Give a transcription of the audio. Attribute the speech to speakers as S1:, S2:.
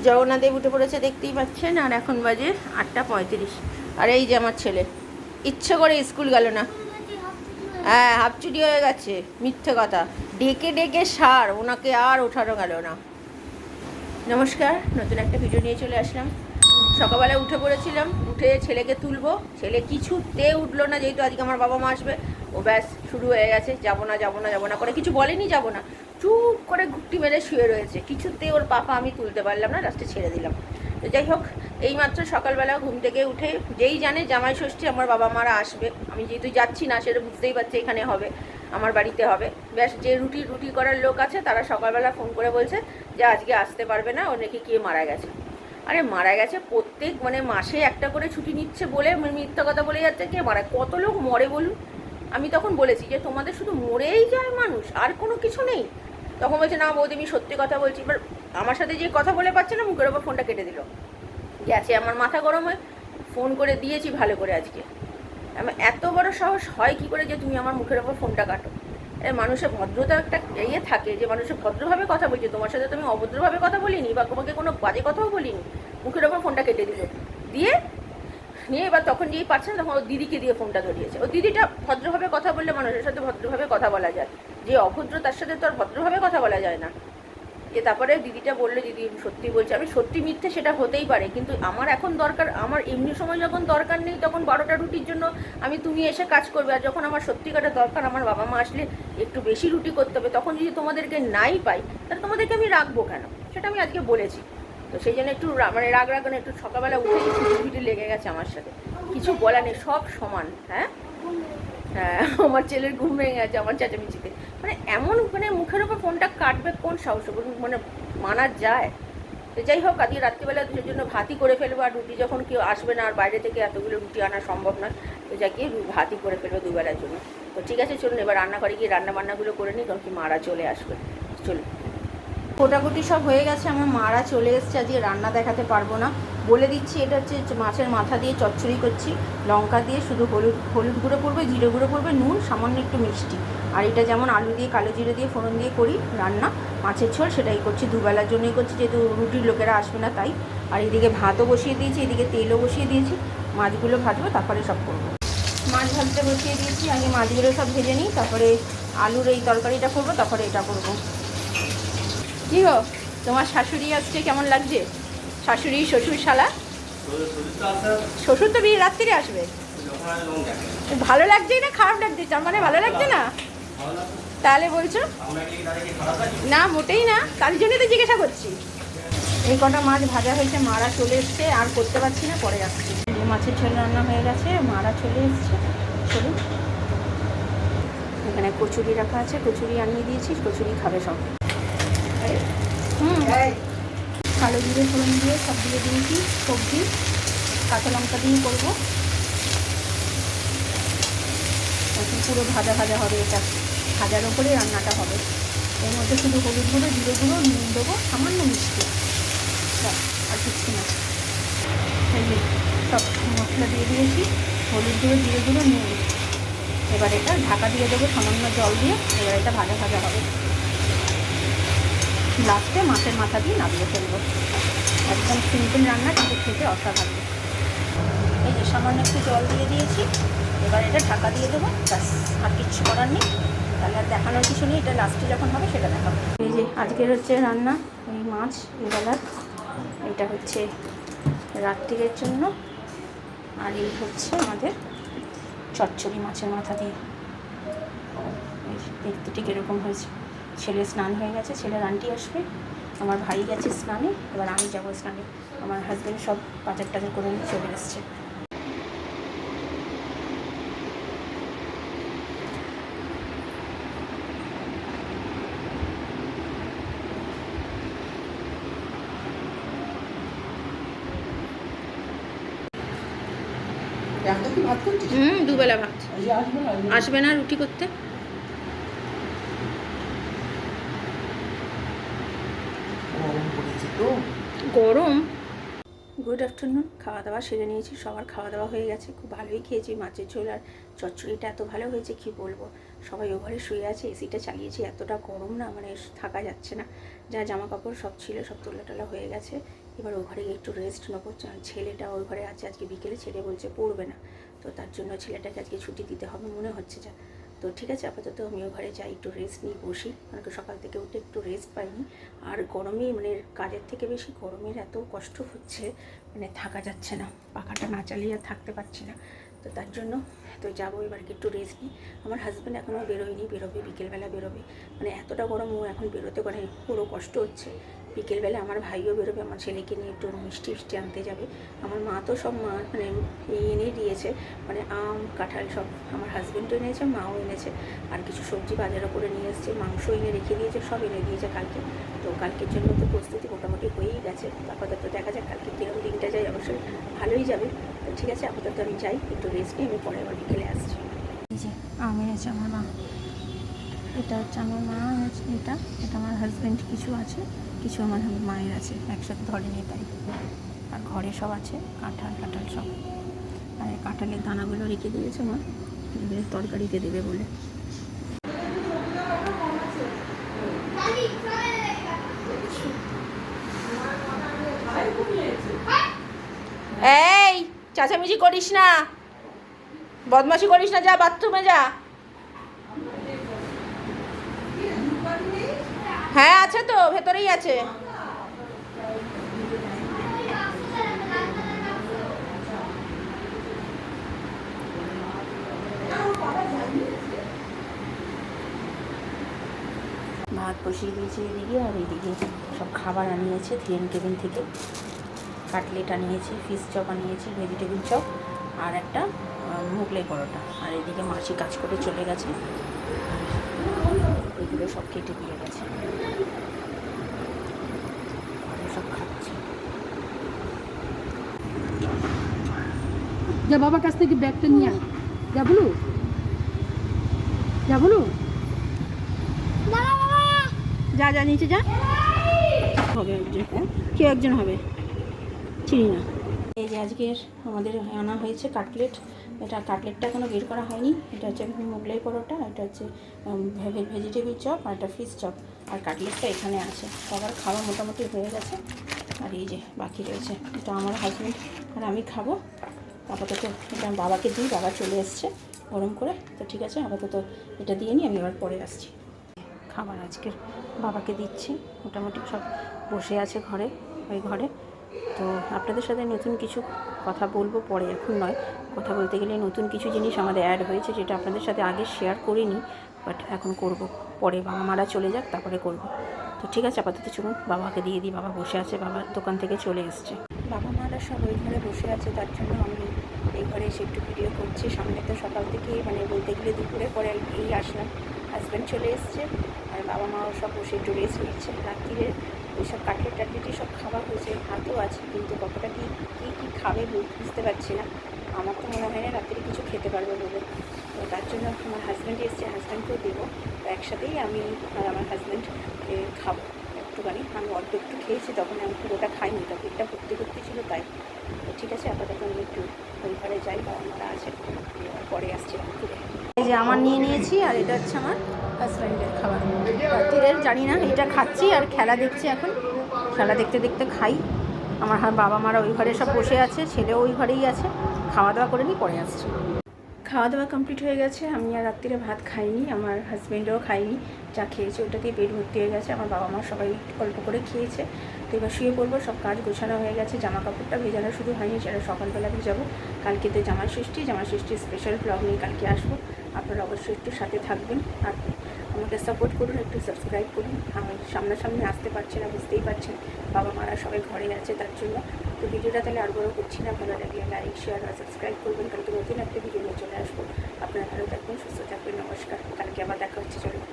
S1: জগন্নাথদেব উঠে পড়েছে দেখতেই পাচ্ছেন, আর এখন বাজে 8:35। আর এই যে আমার ছেলে ইচ্ছে করে স্কুল গেল না। হ্যাঁ, হাফ ছুটি হয়ে গেছে, মিথ্যে কথা। ডেকে ডেকে সার, ওনাকে আর ওঠানো গেল না। নমস্কার, নতুন একটা ভিডিও নিয়ে চলে আসলাম। সকালবেলা উঠে পড়েছিলাম, উঠে ছেলেকে তুলবো, ছেলে কিছুতে উঠলো না, যেহেতু আজকে আমার বাবা মা আসবে। ও ব্যাস শুরু হয়ে গেছে, যাবো না যাবো না যাবো না করে, কিছু বলেনি যাবো না, চুপ করে ঘুট্টি মেরে শুয়ে রয়েছে। কিছুতে ওর পাপা আমি তুলতে পারলাম না, লাস্টে ছেড়ে দিলাম। তো যাই হোক, এইমাত্র সকালবেলা ঘুম থেকে উঠে, যেই জানে জামাই ষষ্ঠী আমার বাবা মারা আসবে, আমি যেহেতু যাচ্ছি না সেটা বুঝতেই পারছি এখানে হবে, আমার বাড়িতে হবে। ব্যাস যে রুটি করার লোক আছে তারা সকালবেলা ফোন করে বলছে যে আজকে আসতে পারবে না, ও নাকি কে মারা গেছে। আরে মারা গেছে, প্রত্যেক মাসে একটা করে ছুটি নিচ্ছে বলে মিথ্যা কথা বলে যাচ্ছে। কে মারা, কত লোক মরে বলুন। আমি তখন বলেছি যে তোমাদের শুধু মরেই যায় মানুষ, আর কোনো কিছু নেই। তখন বলছে না বৌদি আমি সত্যি কথা বলছি। এবার আমার সাথে যে কথা বলে পাচ্ছে না, মুখের ওপর ফোনটা কেটে দিল। গেছে আমার মাথা গরম হয়ে, ফোন করে দিয়েছি ভালো করে আজকে। আমার এত বড় সাহস হয় কি করে যে তুমি আমার মুখের ওপর ফোনটা কাটো। মানুষের ভদ্রতা একটা ইয়ে থাকে যে মানুষের ভদ্রভাবে কথা বলছে, তোমার সাথে তো আমি অভদ্রভাবে কথা বলিনি বা তোমাকে কোনো বাজে কথাও বলিনি। মুখের ওপর ফোনটা কেটে দিল, দিয়ে নিয়ে এবার তখন যেই পাচ্ছে না তখন ওর দিদিকে দিয়ে ফোনটা ধরিয়েছে। ও দিদিটা ভদ্রভাবে কথা বললে মানুষের সাথে ভদ্রভাবে কথা বলা যায়, যে অভদ্র তার সাথে তো আর ভদ্রভাবে কথা বলা যায় না। যে তারপরে দিদিটা বললো দিদি সত্যি বলছে। আমি সত্যি মিথ্যে সেটা হতেই পারে, কিন্তু আমার এখন দরকার, আমার এমনি সময় যখন দরকার নেই তখন 12টা রুটির জন্য তুমি এসে কাজ করবে, আর যখন আমার সত্যিকারের দরকার, আমার বাবা মা আসলে একটু বেশি রুটি করতে হবে, তখন যদি তোমাদেরকে নাই পাই তাহলে তোমাদেরকে আমি রাখবো কেন, সেটা আমি আজকে বলেছি। তো সেই জন্য একটু রাগ একটু সকালবেলা উঠে ছুটি লেগে গেছে আমার সাথে। কিছু বলা নেই, সব সমান। হ্যাঁ হ্যাঁ, আমার ছেলের ঘুম ভেঙে গেছে আমার চেঁচামেচিতে। এমন মুখের ওপর ফোনটা কাটবে কোন সাহসে বলুন, মানা যায়। তো যাই হোক, আজকে রাত্রিবেলা দুটোর জন্য ভাতই করে ফেলবো, আর রুটি যখন কেউ আসবে না আর বাইরে থেকে এতগুলো রুটি আনা সম্ভব নয়, তো যাকে ভাতই করে ফেলবো দুবেলার জন্য। তো ঠিক আছে, চলুন এবার রান্নাঘরে গিয়ে রান্নাবান্নাগুলো করে নিই, কারণ কি মারা চলে আসবে। চলুন, কোটাকুটি সব হয়ে গেছে, আমার মারা চলে এসছে। আজকে রান্না দেখাতে পারবো না, বলে দিচ্ছি। এটা হচ্ছে মাছের মাথা দিয়ে চচ্চড়ি করছি, লঙ্কা দিয়ে, শুধু হলুদ গুঁড়ো পড়বে, জিরে গুঁড়ো পড়বে, নুন, সামান্য একটু মিষ্টি। আর এটা যেমন আলু দিয়ে কালো জিরে দিয়ে ফোড়ন দিয়ে করি রান্না, মাছের ঝোল, সেটাই করছি। দুবেলার জন্যই করছি, যেহেতু রুটির লোকেরা আসবে না তাই। আর এদিকে ভাতও বসিয়ে দিয়েছি, এদিকে তেলও বসিয়ে দিয়েছি। মাছগুলো ভাজবো, তারপরে সব করবো। মাছ ভাজতে বসিয়ে দিয়েছি, আগে মাছগুলো সব ভেজে নিই, তারপরে আলুর এই তরকারিটা করবো, তারপরে এটা করবো। কি গো, তোমার শাশুড়ি আসছে, কেমন লাগছে? শাশুড়ি, শ্বশুর, শালা। শ্বশুর তো বিয়ে রাত্রিরে আসবে। ভালো লাগছে না খারাপ লাগছে? মানে ভালো লাগছে না তাহলে বলছো? না মোটেই না, তার জন্যই তো জিজ্ঞাসা করছি। এই কটা মাছ ভাজা হয়েছে, মারা চলে এসছে, আর করতে পারছি না, পরে আসছি। মাছের ঝোল রান্না হয়ে গেছে, মারা চলে এসছে। চলুন, এখানে কচুরি রাখা আছে, কচুরি আনিয়ে দিয়েছি, কচুরি খাবে সব। কালো জিরে ফোড়ন দিয়ে সব দিয়ে দিয়েছি, সবজি কাঁচা লঙ্কা দিয়ে করবো। এখন পুরো ভাজা ভাজা হবে, এটা ভাজার ওপরে রান্নাটা হবে। এর মধ্যে শুধু হলুদ গুঁড়ো, জিরে গুঁড়ো, নুন দেবো, সামান্য মিষ্টি, আর কিছু না। এই যে সব মশলা দিয়ে দিয়েছি, হলুদ গুঁড়ো, জিরে গুঁড়ো, নুন। এবার এটা ঢাকা দিয়ে দেবো সামান্য জল দিয়ে, এবার এটা ভাজা ভাজা হবে। লাস্টে মাছের মাথা দিয়ে নামিয়ে ফেলবো। একদম সিম্পল রান্না, কিন্তু খেতে অসাধারণ। এই যে সামান্য একটু জল দিয়ে দিয়েছি, এবার এটা ঢাকা দিয়ে দেবো, ব্যাস, আর কিচ্ছু করার নেই। তাহলে আর দেখানোর কিছু নেই, এটা লাস্টে যখন হবে সেটা দেখাবো। এই যে আজকের হচ্ছে রান্না, এই মাছ এবেলার, এটা হচ্ছে রাত্রিরের জন্য। আর এই হচ্ছে আমাদের চচ্চড়ি মাছের মাথা দিয়ে। দেখতে ঠিক এরকম হয়েছে। ছেলে স্নান হয়ে গেছে, ছেলের আন্টি আসবে, আমার ভাই গেছে স্নানে, এবার আমি যাবো স্নানে। আমার হাজব্যান্ড সব বাজার টাজার করে নিয়ে চলে এসছে। দুবেলা ভাত। আসবে না রুটি করতে। গরম। গুড আফটারনুন, খাওয়া দাওয়া সেরে নিয়েছি, সবার খাওয়া দাওয়া হয়ে গেছে, খুব ভালোই খেয়েছি। মাছের ঝোল আর চচ্চড়িটা এত ভালো হয়েছে কি বলবো। সবাই ওভারে শুয়ে আছে, এসিটা চালিয়েছি, এতটা গরম না, থাকা যাচ্ছে না। যা জামা কাপড় সব ছিল সব তোলা টোলা হয়ে গেছে, এবার ও ঘরে একটু রেস্ট নেবো। ছেলেটা ওই ঘরে আছে, আজকে বিকেলে ছেলে বলছে পড়বে না, তো তার জন্য ছেলেটাকে আজকে ছুটি দিতে হবে মনে হচ্ছে যা। তো ঠিক আছে, আপাতত আমি ও ঘরে যাই, একটু রেস্ট নিই, বসি, কারণ সকাল থেকে উঠে একটু রেস্ট পাইনি। আর গরমে মানে কাজের থেকে বেশি গরমের এত কষ্ট হচ্ছে, মানে থাকা যাচ্ছে না, পাখাটা না চালিয়ে আর থাকতে পারছি না। তো তার জন্য তো যাবো এবার একটু রেস্ট নিই। আমার হাজব্যান্ড এখনও বেরোয়নি, বেরোবে বিকেলবেলা বেরোবে, মানে এতটা গরম ও এখন বেরোতে পারে, পুরো কষ্ট হচ্ছে। বিকেলবেলা আমার ভাইও বেরোবে, আমার ছেলেকে নিয়ে একটু মিষ্টি মিষ্টি আনতে যাবে। আমার মা তো সব মানে এনে দিয়েছে, মানে আম কাঁঠাল সব আমার হাজব্যান্ডও এনেছে, মাও এনেছে, আর কিছু সবজি বাজারও করে নিয়ে এসছে, মাংস এনে রেখে দিয়েছে, সব এনে দিয়েছে কালকে। তো কালকের জন্য তো প্রস্তুতি মোটামুটি হয়েই গেছে। আপাতত দেখা যাক কালকে কীরকম দিনটা যায়, অবশ্যই ভালোই যাবে। তো ঠিক আছে, আপাতত আমি যাই, একটু রেস্ট নিয়ে আমি পরে আবার বিকেলে আসছি। এই যে আম এনেছে আমার মা, এটা হচ্ছে আমার মা এনেছে, এটা আমার হাজব্যান্ড কিছু আছে, কিছু আমার মায়ের আছে, একসাথে ধরেনি তাই। আর ঘরে সব আছে কাঁঠাল সব, আর কাঁঠালের দানাগুলো রেখে দিয়েছে মা, তরকারিতে দেবে বলে। এই চাচামিচি করিস না, বদমাশি করিস না, যা বাথরুমে যা। হ্যাঁ আছে তো, ভেতরেই আছে। ভাত বসিয়ে দিয়েছে এদিকে, আর এদিকে সব খাবার আনিয়েছে থিয়েন কেবিন থেকে। কাটলেট আনিয়েছি, ফিশ চপ আনিয়েছি, ভেজিটেবিল চপ, আর একটা মোগলাই পরোটা। আর এদিকে মাসি কাজ করে চলে গেছে, এগুলো সব কেটে দিয়ে গেছে, সব খাচ্ছে।
S2: যা বাবার কাছ থেকে ব্যাগটা নিয়ে আয়, যা বলু, যা বলু,
S1: যা যা নিচে যা, হবে একজন, কেউ একজন হবে, চিনি না। এই যে আজকের আমাদের আনা হয়েছে কাটলেট, এটা কাটলেটটা এখনও বের করা হয়নি। এটা হচ্ছে মোগলাই পরোটা, এটা হচ্ছে ভেজিটেবিল চপ, আর একটা ফিশ চপ, আর কাটলেটটা এখানে আছে। সবার খাওয়া মোটামুটি হয়ে গেছে, আর এই যে বাকি রয়েছে, এটা আমার হাজব্যান্ড আর আমি খাবো। আপাতত এটা বাবাকে দিই, বাবা চলে এসছে গরম করে। তো ঠিক আছে, আপাতত এটা দিয়ে নিই, আমি আবার পরে আসছি। খাবার আজকের বাবাকে দিচ্ছি, মোটামুটি সব বসে আছে ঘরে, ওই ঘরে। তো আপনাদের সাথে নতুন কিছু কথা বলবো পরে, এখন নয়। কথা বলতে গেলে নতুন কিছু জিনিস আমাদের অ্যাড হয়েছে, যেটা আপনাদের সাথে আগে শেয়ার করিনি, বাট এখন করব পরে, বাবা মারা চলে যাক তারপরে করব। তো ঠিক আছে, আপাতত চলুন বাবাকে দিয়ে দিই। বাবা বসে আছে, বাবার দোকান থেকে চলে এসছে। বাবা মারা সব ওই ঘরে বসে আছে, তার জন্য আমি এই ঘরে এসে একটু ভিডিও করছি। সামনে তো সকাল থেকে মানে বলতে গেলে দুপুরে পরে এই আসলাম, হাজব্যান্ড চলে এসছে, আর বাবা মাও সব বসে একটু রেস্ট নিচ্ছে। রাত্রিরে ওইসব টাটলেটই সব খাওয়া হয়েছে, হাতও আছে, কিন্তু কতটা কী খাবে বুঝতে পারছি না। আমার তো মনে হয় না রাত্রে কিছু খেতে পারবো বলে। তো তার জন্য আমার হাজব্যান্ড এসছে, হাজব্যান্ডকেও দেবো, তো একসাথেই আমি আর আমার হাজব্যান্ড খাবো একটুখানি। আমি অল্প একটু খেয়েছি, তখন আমি পুরোটা খাইনি, তো পেটটা ভর্তি ছিল তাই। তো ঠিক আছে, আপাতত আমি একটু ওই ঘরে যাই, বাবা মারা আছে, পরে আসছি রাত্রিরে। এই যে আমার নিয়ে নিয়েছি, আর এটা হচ্ছে আমার হাজব্যান্ডের খাবার রাত্রিরের, জানি না, এটা খাচ্ছি আর খেলা দেখছি। এখন খেলা দেখতে দেখতে খাই। আমার বাবা মারা ওই ঘরে সব বসে আছে, ছেলেও ওই ঘরেই আছে, খাওয়া দাওয়া করে নিই, পরে আসছি। খাওয়া দাওয়া কমপ্লিট হয়ে গেছে, আমি আর রাত্রিরে ভাত খাইনি, আমার হাজব্যান্ডও খাইনি, যা খেয়েছে ওটাতেই পেট ভর্তি হয়ে গেছে। আমার বাবা মা সবাই অল্প করে খেয়েছে। তো এবার শুয়ে পড়বো, সব কাজ গোছানো হয়ে গেছে, জামা কাপড়টা ভেজানো শুধু হয়নি, সেটা সকালবেলা ভেজাবো। কালকে তো জামাই ষষ্ঠী স্পেশাল ব্লগ নিয়ে কালকে আসবো, আপনারা অবশ্যই একটু সাথে থাকবেন, আর আমাকে সাপোর্ট করুন, একটু সাবস্ক্রাইব করুন। আমি সামনাসামনি আসতে পারছি না, বুঝতেই পারছেন, বাবা মারা সবাই ঘরে আছে, তার জন্য। তো ভিডিওটা তাহলে আর বড় করছি না, ভালো লাগলে লাইক শেয়ার আর সাবস্ক্রাইব করবেন। কালকে নতুন একটা ভিডিও নিয়ে চলে আসবো। আপনারা ভালো থাকবেন, সুস্থ থাকবেন, নমস্কার। কালকে আবার দেখা হচ্ছে, চলুন।